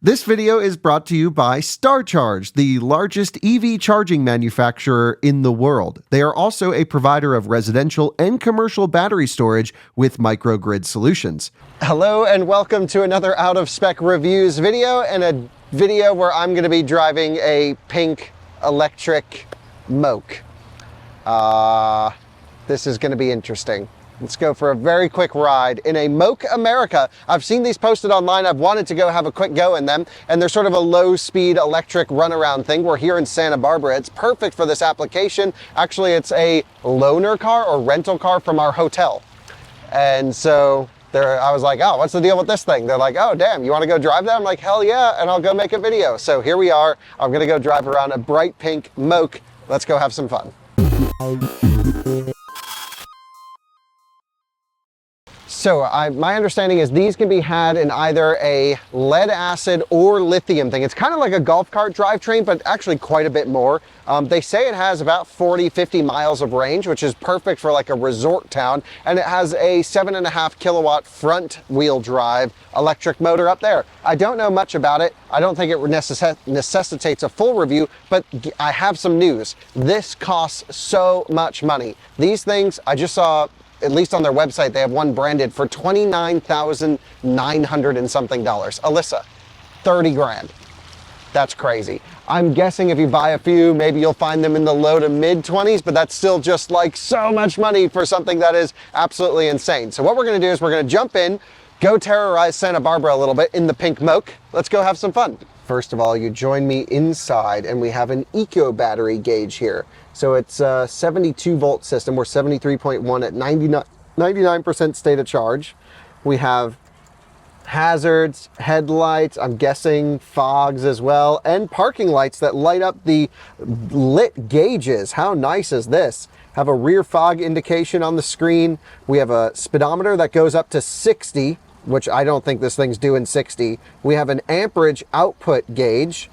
This video is brought to you by StarCharge, the largest EV charging manufacturer in the world. They are also a provider of residential and commercial battery storage with microgrid solutions. Hello and welcome to another Out of Spec Reviews video, and a video where I'm going to be driving a pink electric Moke. This is going to be interesting. Let's go for a very quick ride in a Moke America. I've seen these posted online. I've wanted to go have a quick go in them, and they're sort of a low-speed electric runaround thing. We're here in Santa Barbara. It's perfect for this application. Actually, it's a loaner car or rental car from our hotel. And so I was like, oh, what's the deal with this thing? They're like, oh, damn, you want to go drive that? I'm like, hell yeah, and I'll go make a video. So here we are. I'm going to go drive around a bright pink Moke. Let's go have some fun. So my understanding is these can be had in either a lead acid or lithium thing. It's kind of like a golf cart drivetrain, but actually quite a bit more. They say it has about 40-50 miles of range, which is perfect for like a resort town. And it has a 7.5 kilowatt front wheel drive electric motor up there. I don't know much about it. I don't think it necessitates a full review, but I have some news. This costs so much money. These things, I just saw, at least on their website, they have one branded for $29,900 and something. Alyssa, 30 grand. That's crazy. I'm guessing if you buy a few, maybe you'll find them in the low to mid 20s, but that's still just like so much money for something that is absolutely insane. So what we're gonna do is we're gonna jump in, go terrorize Santa Barbara a little bit in the pink Moke. Let's go have some fun. First of all, you join me inside and we have an eco battery gauge here. So it's a 72 volt system. We're 73.1 at 99% state of charge. We have hazards, headlights, I'm guessing fogs as well, and parking lights that light up the lit gauges. How nice is this? Have a rear fog indication on the screen. We have a speedometer that goes up to 60, which I don't think this thing's doing 60. We have an amperage output gauge,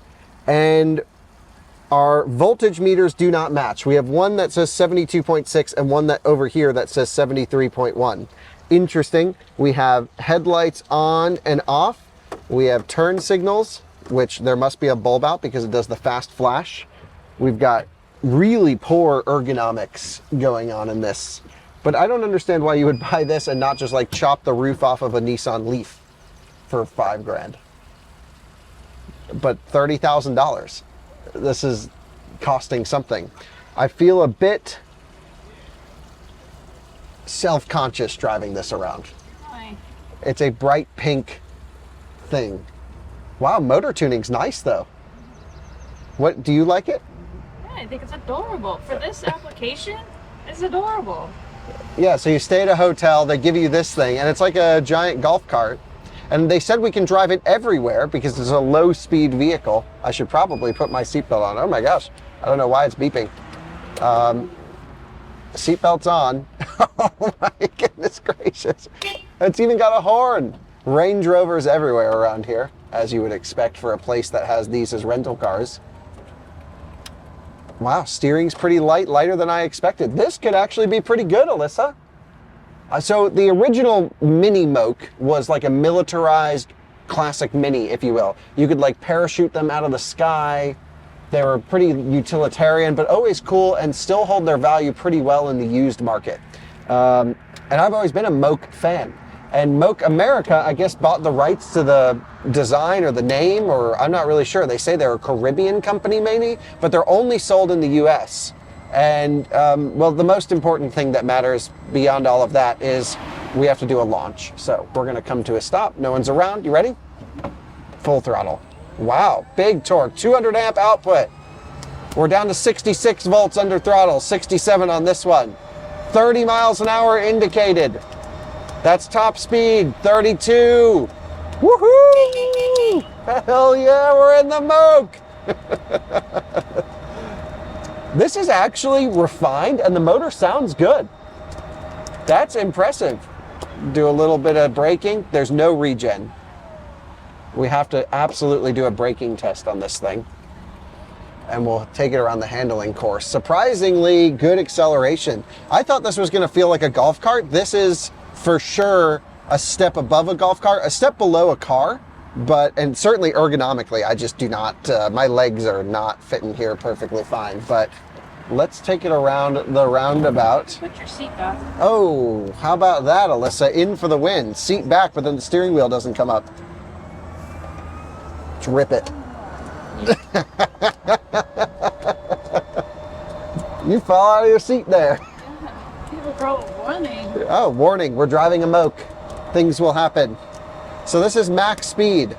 and our voltage meters do not match. We have one that says 72.6 and one that over here that says 73.1. Interesting. We have headlights on and off. We have turn signals, which there must be a bulb out because it does the fast flash. We've got really poor ergonomics going on in this. But I don't understand why you would buy this and not just like chop the roof off of a Nissan Leaf for 5 grand. But $30,000. This is costing something. I feel a bit self-conscious driving this around. Why? It's a bright pink thing. Wow, motor tuning's nice though. What, do you like it? Yeah, I think it's adorable. For this application, it's adorable. Yeah, so you stay at a hotel, they give you this thing, and it's like a giant golf cart. And they said we can drive it everywhere because it's a low-speed vehicle. I should probably put my seatbelt on. Oh my gosh, I don't know why it's beeping. Seatbelt's on. Oh my goodness gracious. It's even got a horn. Range Rovers everywhere around here, as you would expect for a place that has these as rental cars. Wow, steering's pretty light, lighter than I expected. This could actually be pretty good, Alyssa. So the original Mini Moke was like a militarized classic Mini, if you will. You could like parachute them out of the sky. They were pretty utilitarian, but always cool and still hold their value pretty well in the used market. And I've always been a Moke fan. And Moke America, I guess, bought the rights to the design or the name, or I'm not really sure. They say they're a Caribbean company maybe, but they're only sold in the US. And well, the most important thing that matters beyond all of that is we have to do a launch. So we're gonna come to a stop. No one's around. You ready? Full throttle. Wow, big torque, 200 amp output. We're down to 66 volts under throttle, 67 on this one. 30 miles an hour indicated. That's top speed, 32. Woohoo! Hell yeah, we're in the Moke. This is actually refined and the motor sounds good. That's impressive. Do a little bit of braking. There's no regen. We have to absolutely do a braking test on this thing. And we'll take it around the handling course. Surprisingly good acceleration. I thought this was gonna feel like a golf cart. This is for sure a step above a golf cart, a step below a car. and certainly ergonomically, I just do not, my legs are not fitting here perfectly fine, but let's take it around the roundabout. Put your seat back. Oh, how about that, Alyssa? In for the win. Seat back, but then the steering wheel doesn't come up. Let's rip it. You fall out of your seat there. People probably warning. Oh, warning, we're driving a Moke. Things will happen. So this is max speed,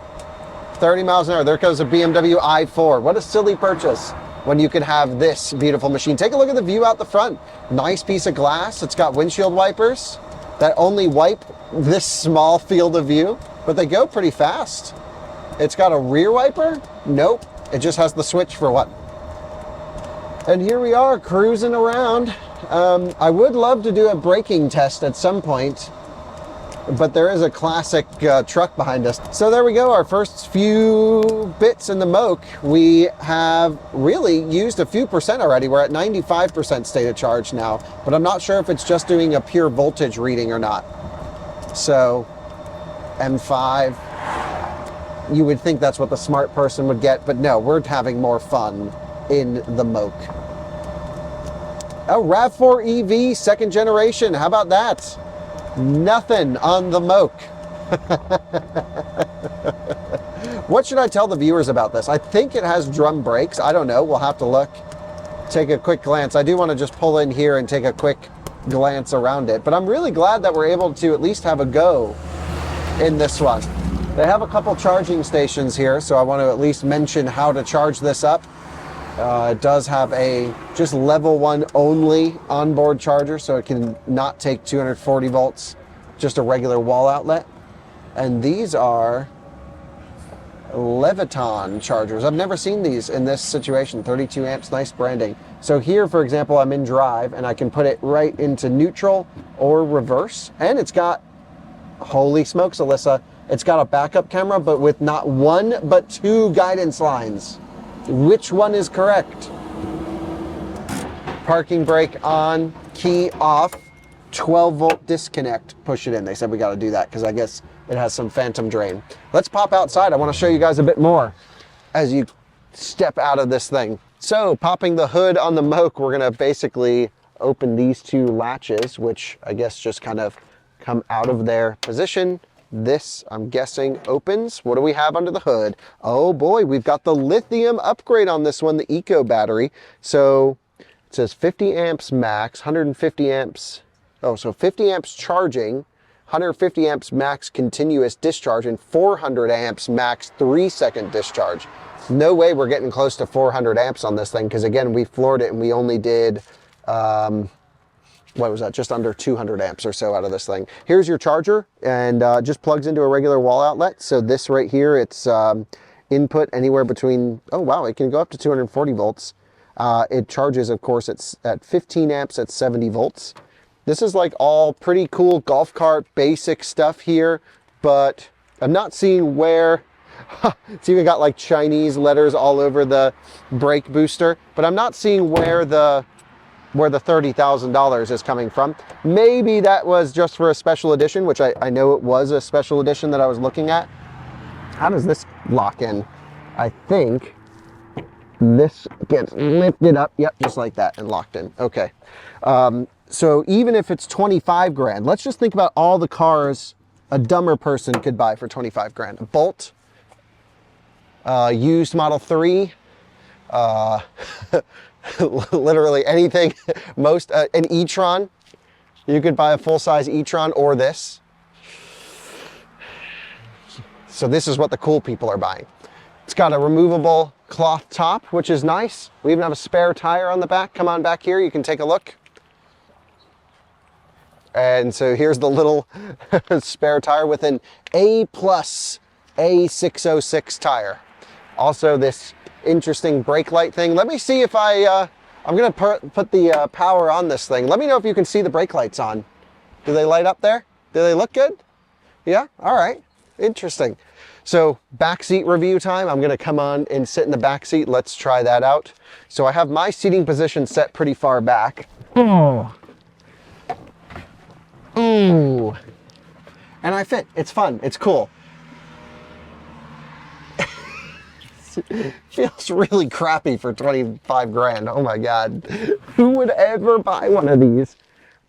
30 miles an hour. There goes a BMW i4. What a silly purchase when you can have this beautiful machine. Take a look at the view out the front. Nice piece of glass. It's got windshield wipers that only wipe this small field of view, but they go pretty fast. It's got a rear wiper? Nope. It just has the switch for one. And here we are cruising around. I would love to do a braking test at some point, but there is a classic truck behind us. So there we go, our first few bits in the Moke. We have really used a few percent already. We're at 95% state of charge now, but I'm not sure if it's just doing a pure voltage reading or not. So M5, you would think that's what the smart person would get, but no, we're having more fun in the Moke. Oh, RAV4 EV, second generation, how about that? Nothing on the Moke. What should I tell the viewers about this? I think it has drum brakes. I don't know. We'll have to look. Take a quick glance. I do want to just pull in here and take a quick glance around it. But I'm really glad that we're able to at least have a go in this one. They have a couple charging stations here, so I want to at least mention how to charge this up. It does have a just level 1 only onboard charger, so it can not take 240 volts, just a regular wall outlet. And these are Leviton chargers. I've never seen these in this situation. 32 amps, nice branding. So here, for example, I'm in drive and I can put it right into neutral or reverse. And it's got, holy smokes, Alyssa, it's got a backup camera, but with not one, but 2 guidance lines. Which one is correct? Parking brake on, key off, 12 volt disconnect, push it in. They said we got to do that because I guess it has some phantom drain. Let's pop outside. I want to show you guys a bit more as you step out of this thing. So popping the hood on the Moke, we're going to basically open these 2 latches, which I guess just kind of come out of their position. This, I'm guessing, opens. What do we have under the hood? Oh boy, we've got the lithium upgrade on this one, the eco battery. So it says 50 amps max, 150 amps. Oh, so 50 amps charging, 150 amps max continuous discharge, and 400 amps max 3-second discharge. No way we're getting close to 400 amps on this thing, because again, we floored it and we only did, what was that, just under 200 amps or so out of this thing. Here's your charger, and just plugs into a regular wall outlet. So this right here, it's input anywhere between, oh wow, it can go up to 240 volts. It charges, of course, it's at 15 amps at 70 volts. This is like all pretty cool golf cart basic stuff here, but I'm not seeing where, it's even got like Chinese letters all over the brake booster, but I'm not seeing where the $30,000 is coming from. Maybe that was just for a special edition, which I know it was a special edition that I was looking at. How does this lock in? I think this gets lifted up, yep, just like that, and locked in. Okay. So even if it's 25 grand, let's just think about all the cars a dumber person could buy for 25 grand. A Bolt, used Model 3, literally anything, an e-tron. You could buy a full-size e-tron or this. So this is what the cool people are buying. It's got a removable cloth top, which is nice. We even have a spare tire on the back. Come on back here, you can take a look. And so here's the little spare tire with an A+ A606 tire. Also this interesting brake light thing. Let me see if I'm gonna put the power on this thing. Let me know if you can see the brake lights on. Do they light up there? Do they look good? Yeah, all right, interesting. So back seat review time. I'm gonna come on and sit in the back seat. Let's try that out. So I have my seating position set pretty far back. Oh. Ooh. And I fit, it's fun, it's cool. feels really crappy for 25 grand. Oh my God. Who would ever buy one of these?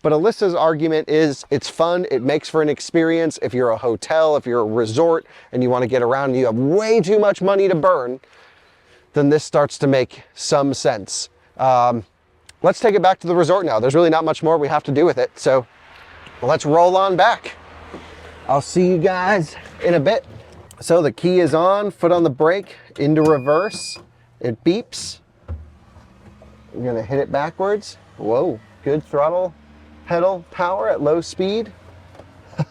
But Alyssa's argument is it's fun. It makes for an experience. If you're a hotel, if you're a resort and you want to get around and you have way too much money to burn, then this starts to make some sense. Let's take it back to the resort now. There's really not much more we have to do with it. So let's roll on back. I'll see you guys in a bit. So the key is on, foot on the brake, into reverse. It beeps. I'm gonna hit it backwards. Whoa, good throttle pedal power at low speed.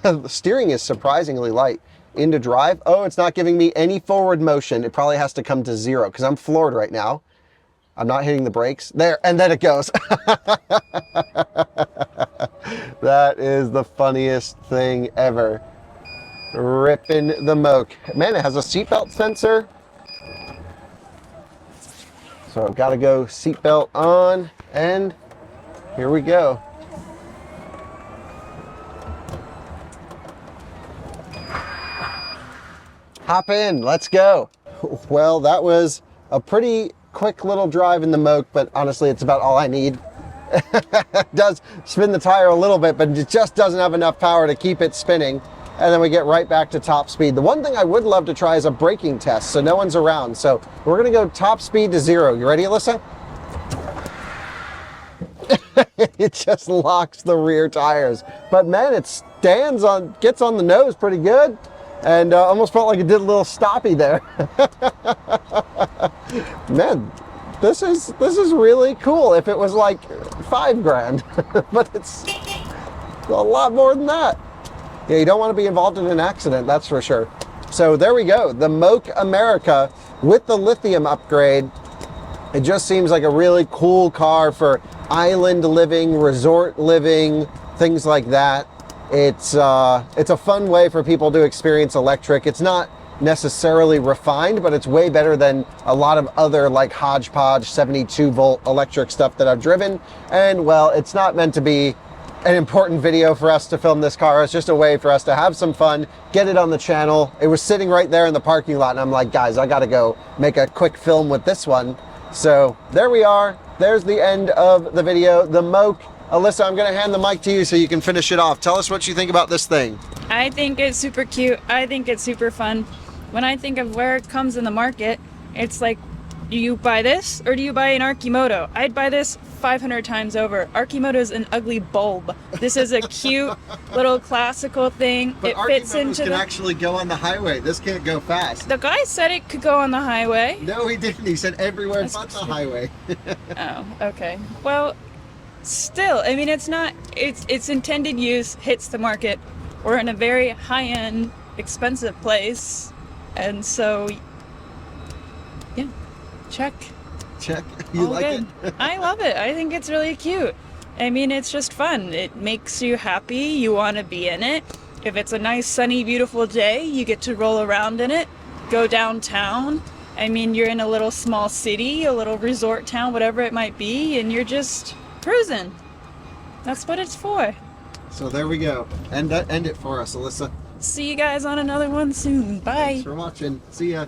The steering is surprisingly light. Into drive. Oh, it's not giving me any forward motion. It probably has to come to 0 because I'm floored right now. I'm not hitting the brakes. There, and then it goes. That is the funniest thing ever. Ripping the Moke. Man, it has a seatbelt sensor. So I've got to go seatbelt on, and here we go. Hop in, let's go. Well, that was a pretty quick little drive in the Moke, but honestly, it's about all I need. It does spin the tire a little bit, but it just doesn't have enough power to keep it spinning. And then we get right back to top speed. The one thing I would love to try is a braking test, so no one's around. So we're gonna go top speed to 0. You ready, Alyssa? It just locks the rear tires. But man, it gets on the nose pretty good. And almost felt like it did a little stoppy there. Man, this is really cool if it was like 5 grand, but it's a lot more than that. Yeah, you don't want to be involved in an accident, that's for sure. So there we go, the Moke America with the lithium upgrade. It just seems like a really cool car for island living, resort living, things like that. It's a fun way for people to experience electric. It's not necessarily refined, but it's way better than a lot of other like hodgepodge 72 volt electric stuff that I've driven. And well, it's not meant to be an important video for us to film this car. It's just a way for us to have some fun, get it on the channel. It was sitting right there in the parking lot and I'm like, guys, I gotta go make a quick film with this one. So there we are. There's the end of the video, the Moke. Alyssa, I'm gonna hand the mic to you so you can finish it off. Tell us what you think about this thing. I think it's super cute. I think it's super fun. When I think of where it comes in the market, it's like, do you buy this or do you buy an Archimoto? I'd buy this 500 times over. Archimoto is an ugly bulb. This is a cute little classical thing. But it fits into can actually go on the highway. This can't go fast. The guy said it could go on the highway. No, he didn't. He said everywhere but the highway. Oh, okay. Well, still, I mean, its intended use hits the market. We're in a very high-end, expensive place. And so, yeah, check. Check. You all like good. it? I love it. I think it's really cute. I mean, it's just fun. It makes you happy. You want to be in it. If it's a nice, sunny, beautiful day, you get to roll around in it, go downtown. I mean, you're in a little small city, a little resort town, whatever it might be, and you're just cruising. That's what it's for. So there we go. End it for us, Alyssa. See you guys on another one soon. Bye. Thanks for watching. See ya.